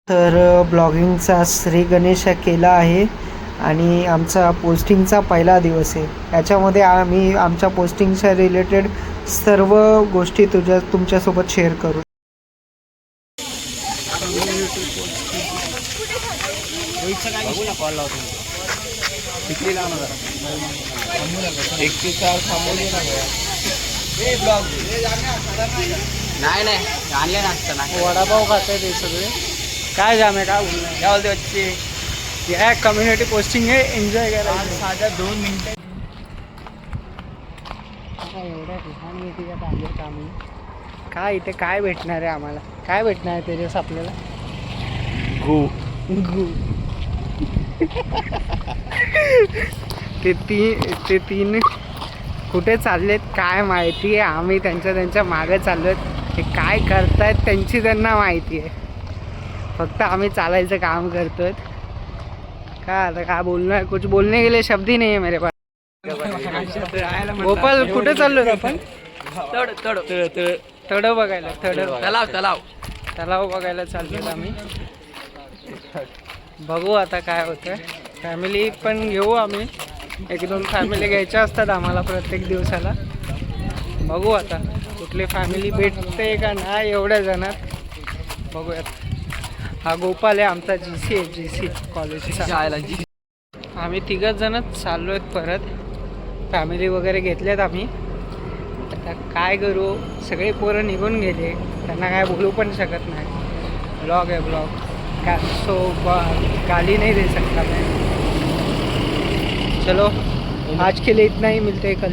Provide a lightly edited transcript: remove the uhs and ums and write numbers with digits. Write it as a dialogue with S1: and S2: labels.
S1: तर ब्लॉगिंगचा श्री गणेश केला आहे आणि आमचा पोस्टिंगचा पहिला दिवस आहे. याच्यामध्ये आम्ही आमच्या पोस्टिंगच्या रिलेटेड सर्व गोष्टी तुमच्यासोबत शेअर करू.
S2: नाही नाही आणले नसतं
S1: वडापाव खात आहे ते सगळे. काय जाम आहे, काय बोलणार,
S2: काय बोलते बच्चे.
S1: या कम्युनिटी पोस्टिंग आहे, एन्जॉय करायचं.
S2: साधा 2 मिनिटं.
S1: एवढ्या ठिकाणी तिच्यात आले आम्ही. काय इथे काय भेटणार आहे आम्हाला, काय भेटणार आहे तेजस आपल्याला?
S2: गो
S1: गु ते तीन कुठे चाललेत काय माहिती आहे. आम्ही त्यांच्या मागे चाललो आहेत. ते काय करतायत त्यांची त्यांना माहिती आहे. फक्त आम्ही चालायचं काम करतोय. काय आता काय बोलणार, कुछ बोलने के लिए शब्द ही नहीं है मेरे पास. गोपाल कुठे चाललो आपण? तड बघायला, तलाव बघायला चाललो आम्ही. बघू आता काय होतंय. फॅमिली पण घेऊ आम्ही. 1-2 फॅमिली घ्यायच्या असतात आम्हाला प्रत्येक दिवसाला. बघू आता कुठली फॅमिली भेटते का नाही एवढ्या जणात, बघूयात. हा गोपाल आहे आमचा GC कॉलेजचा. आम्ही 3 जणच चाललो आहेत परत. फॅमिली वगैरे घेतल्यात आम्ही. आता काय करू, सगळे पोरं निघून गेले, त्यांना काय बोलू पण शकत नाही. ब्लॉग आहे ब्लॉग का, सो गाली नहीं दे सकता मैं. चलो आज के लिए इतना ही, मिलते हैं कल.